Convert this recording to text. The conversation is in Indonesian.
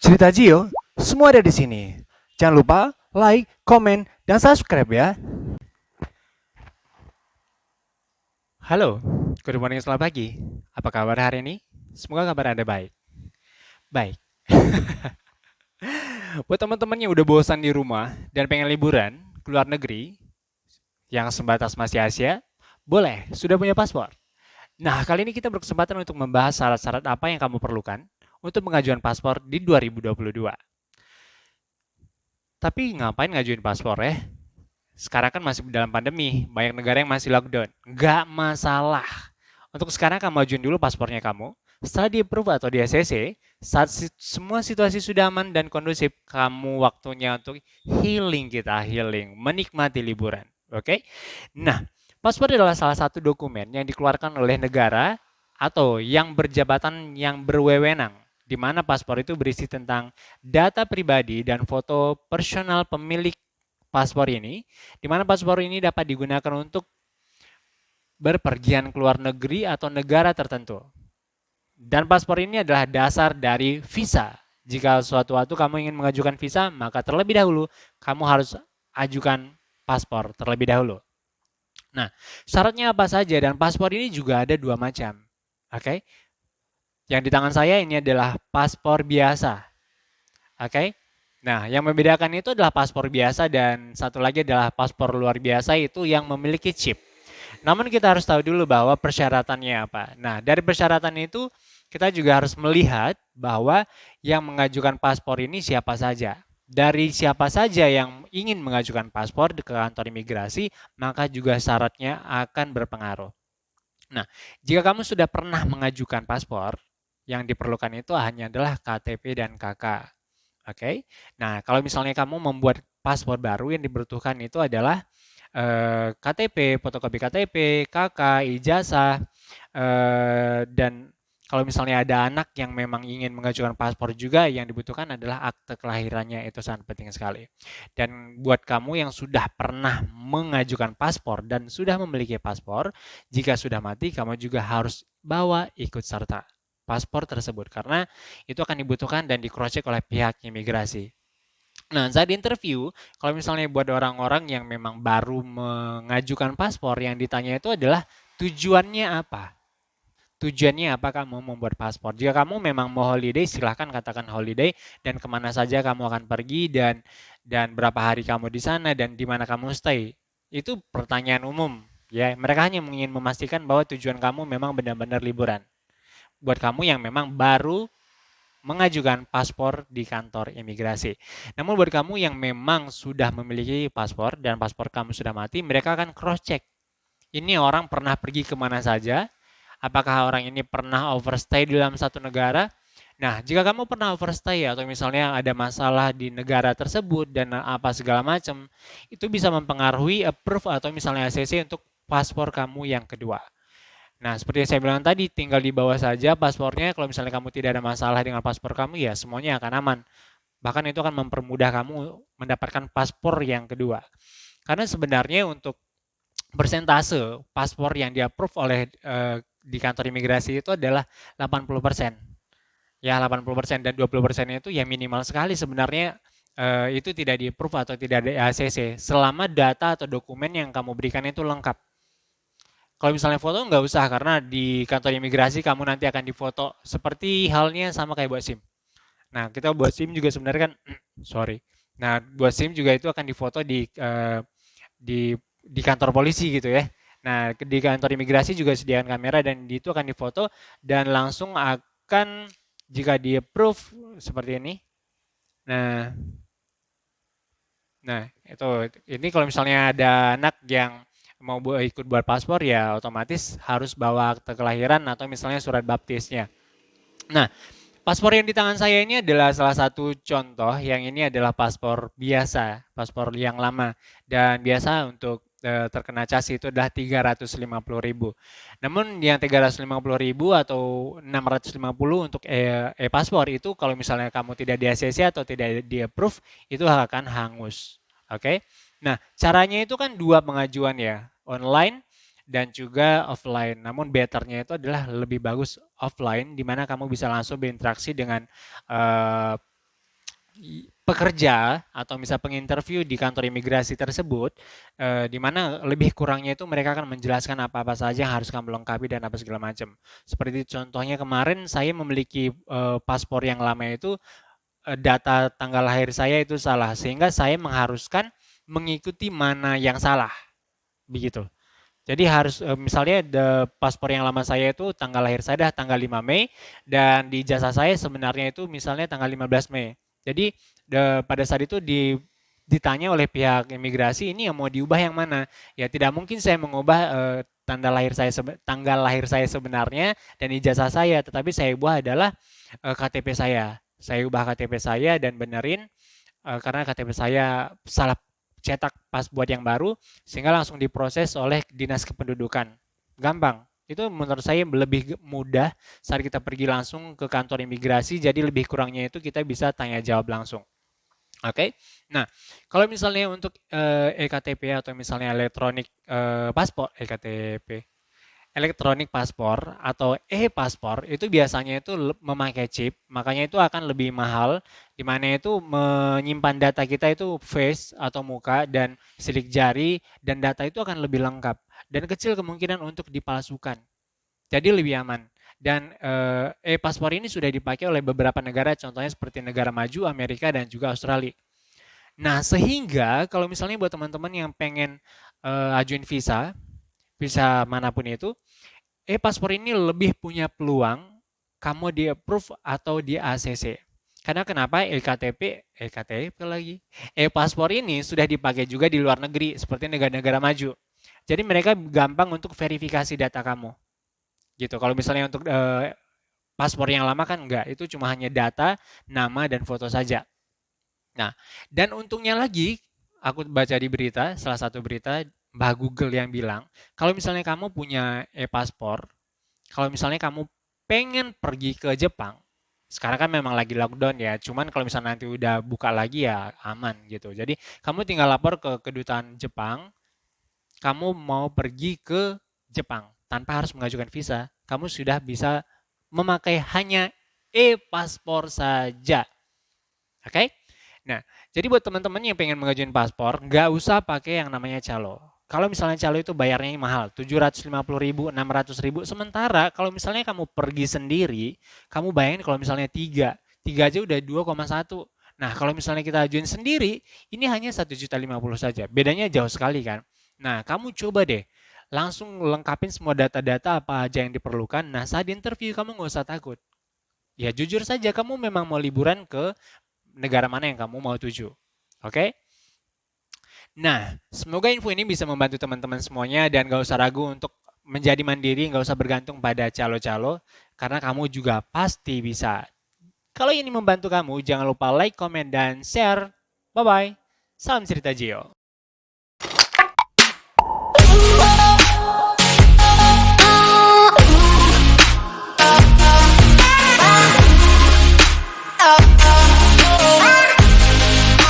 Cerita Gio, semua ada di sini. Jangan lupa like, komen, dan subscribe ya. Halo, good morning, selamat pagi. Apa kabar hari ini? Semoga kabar Anda baik. Baik. Buat teman-teman yang udah bosan di rumah dan pengen liburan ke luar negeri yang sebatas masih Asia, boleh, sudah punya paspor. Nah, kali ini kita berkesempatan untuk membahas syarat-syarat apa yang kamu perlukan untuk mengajukan paspor di 2022. Tapi ngapain ngajuin paspor ya? Sekarang kan masih dalam pandemi, banyak negara yang masih lockdown. Nggak masalah. Untuk sekarang kamu ajuin dulu paspornya kamu. Setelah di-approve atau di ACC, saat semua situasi sudah aman dan kondusif, kamu waktunya untuk healing, menikmati liburan. Oke? Nah, paspor adalah salah satu dokumen yang dikeluarkan oleh negara atau yang berjabatan yang berwewenang, di mana paspor itu berisi tentang data pribadi dan foto personal pemilik paspor ini, di mana paspor ini dapat digunakan untuk berpergian ke luar negeri atau negara tertentu. Dan paspor ini adalah dasar dari visa. Jika suatu waktu kamu ingin mengajukan visa, maka terlebih dahulu kamu harus ajukan paspor terlebih dahulu. Nah, syaratnya apa saja dan paspor ini juga ada dua macam. Oke. Yang di tangan saya ini adalah paspor biasa. Oke. Nah, yang membedakan itu adalah paspor biasa dan satu lagi adalah paspor luar biasa itu yang memiliki chip. Namun kita harus tahu dulu bahwa persyaratannya apa. Nah, dari persyaratan itu kita juga harus melihat bahwa yang mengajukan paspor ini siapa saja. Dari siapa saja yang ingin mengajukan paspor ke kantor imigrasi, maka juga syaratnya akan berpengaruh. Nah, jika kamu sudah pernah mengajukan paspor, yang diperlukan itu hanya adalah KTP dan KK. Oke. Nah, kalau misalnya kamu membuat paspor baru yang dibutuhkan itu adalah KTP, fotokopi KTP, KK, ijazah, dan kalau misalnya ada anak yang memang ingin mengajukan paspor juga yang dibutuhkan adalah akte kelahirannya, itu sangat penting sekali. Dan buat kamu yang sudah pernah mengajukan paspor dan sudah memiliki paspor, jika sudah mati kamu juga harus bawa ikut serta paspor tersebut karena itu akan dibutuhkan dan di-cross check oleh pihak imigrasi. Nah, saat interview, kalau misalnya buat orang-orang yang memang baru mengajukan paspor, yang ditanya itu adalah tujuannya apa? Tujuannya apa kamu membuat paspor? Jika kamu memang mau holiday, silahkan katakan holiday dan kemana saja kamu akan pergi dan berapa hari kamu di sana dan di mana kamu stay. Itu pertanyaan umum, ya. Mereka hanya ingin memastikan bahwa tujuan kamu memang benar-benar liburan. Buat kamu yang memang baru mengajukan paspor di kantor imigrasi. Namun buat kamu yang memang sudah memiliki paspor dan paspor kamu sudah mati, mereka akan cross check. Ini orang pernah pergi kemana saja, apakah orang ini pernah overstay di dalam satu negara. Nah, jika kamu pernah overstay atau misalnya ada masalah di negara tersebut dan apa segala macam, itu bisa mempengaruhi approve atau misalnya ACC untuk paspor kamu yang kedua. Nah, seperti yang saya bilang tadi, tinggal dibawa saja paspornya. Kalau misalnya kamu tidak ada masalah dengan paspor kamu, ya semuanya akan aman. Bahkan itu akan mempermudah kamu mendapatkan paspor yang kedua. Karena sebenarnya untuk persentase paspor yang di-approve oleh di kantor imigrasi itu adalah 80%. Ya, 80% dan 20% itu ya minimal sekali sebenarnya itu tidak di-approve atau tidak ada ACC selama data atau dokumen yang kamu berikan itu lengkap. Kalau misalnya foto nggak usah karena di kantor imigrasi kamu nanti akan difoto seperti halnya sama kayak buat SIM. Nah, kita buat SIM juga sebenarnya kan sorry. Nah, buat SIM juga itu akan difoto di kantor polisi gitu ya. Nah, di kantor imigrasi juga sediakan kamera dan itu akan difoto dan langsung akan jika di approve seperti ini. Nah, nah itu ini kalau misalnya ada anak yang mau ikut buat paspor ya otomatis harus bawa akte kelahiran atau misalnya surat baptisnya. Nah, paspor yang di tangan saya ini adalah salah satu contoh, yang ini adalah paspor biasa, paspor yang lama. Dan biasa untuk terkena cas itu adalah 350.000. Namun yang 350.000 atau 650 untuk e-paspor itu kalau misalnya kamu tidak di ACC atau tidak di approve, itu akan hangus. Oke. Nah, caranya itu kan dua pengajuan ya, online dan juga offline. Namun betternya itu adalah lebih bagus offline, di mana kamu bisa langsung berinteraksi dengan uh, pekerja atau misal penginterview di kantor imigrasi tersebut, di mana lebih kurangnya itu mereka akan menjelaskan apa-apa saja yang harus kamu lengkapi dan apa segala macam. Seperti contohnya kemarin saya memiliki paspor yang lama itu, data tanggal lahir saya itu salah, sehingga saya mengharuskan mengikuti mana yang salah, begitu. Jadi harus misalnya paspor yang lama saya itu tanggal lahir saya dah tanggal 5 Mei dan di ijazah saya sebenarnya itu misalnya tanggal 15 Mei. Jadi pada saat itu ditanya oleh pihak imigrasi ini yang mau diubah yang mana. Ya tidak mungkin saya mengubah tanggal lahir saya sebenarnya dan ijazah saya, tetapi saya ubah adalah KTP saya. Saya ubah KTP saya dan benerin karena KTP saya salah cetak pas buat yang baru, sehingga langsung diproses oleh dinas kependudukan. Gampang. Itu menurut saya lebih mudah saat kita pergi langsung ke kantor imigrasi, jadi lebih kurangnya itu kita bisa tanya jawab langsung. Oke, okay? Nah kalau misalnya untuk EKTP atau misalnya elektronik paspor, EKTP, elektronik paspor atau e-paspor itu biasanya itu memakai chip, makanya itu akan lebih mahal, di mana itu menyimpan data kita itu face atau muka dan sidik jari, dan data itu akan lebih lengkap dan kecil kemungkinan untuk dipalsukan. Jadi lebih aman. Dan e-paspor ini sudah dipakai oleh beberapa negara, contohnya seperti negara maju, Amerika dan juga Australia. Nah, sehingga kalau misalnya buat teman-teman yang pengen ajuin visa, visa manapun itu, e-paspor ini lebih punya peluang kamu di approve atau di ACC. Karena kenapa? EKTP lagi. E-paspor ini sudah dipakai juga di luar negeri seperti negara-negara maju. Jadi mereka gampang untuk verifikasi data kamu. Gitu. Kalau misalnya untuk paspor yang lama kan enggak, itu cuma hanya data, nama dan foto saja. Nah, dan untungnya lagi aku baca di berita, salah satu berita Mbah Google yang bilang, kalau misalnya kamu punya e-paspor, kalau misalnya kamu pengen pergi ke Jepang, sekarang kan memang lagi lockdown ya, cuman kalau misalnya nanti udah buka lagi ya aman gitu. Jadi kamu tinggal lapor ke kedutaan Jepang, kamu mau pergi ke Jepang tanpa harus mengajukan visa, kamu sudah bisa memakai hanya e-paspor saja. Oke? Okay? Nah, jadi buat teman-teman yang pengen mengajukan paspor, nggak usah pakai yang namanya calo. Kalau misalnya calo itu bayarnya mahal, 750.000, 600.000. Sementara kalau misalnya kamu pergi sendiri, kamu bayangin kalau misalnya 3 aja udah 2,1. Nah, kalau misalnya kita ajuin sendiri, ini hanya 1.050.000 saja. Bedanya jauh sekali kan? Nah, kamu coba deh, langsung lengkapin semua data-data apa aja yang diperlukan. Nah, saat interview kamu nggak usah takut. Ya jujur saja, kamu memang mau liburan ke negara mana yang kamu mau tuju. Oke? Nah, semoga info ini bisa membantu teman-teman semuanya dan gak usah ragu untuk menjadi mandiri, gak usah bergantung pada calo-calo, karena kamu juga pasti bisa. Kalau ini membantu kamu, jangan lupa like, komen, dan share. Bye-bye. Salam cerita Gio.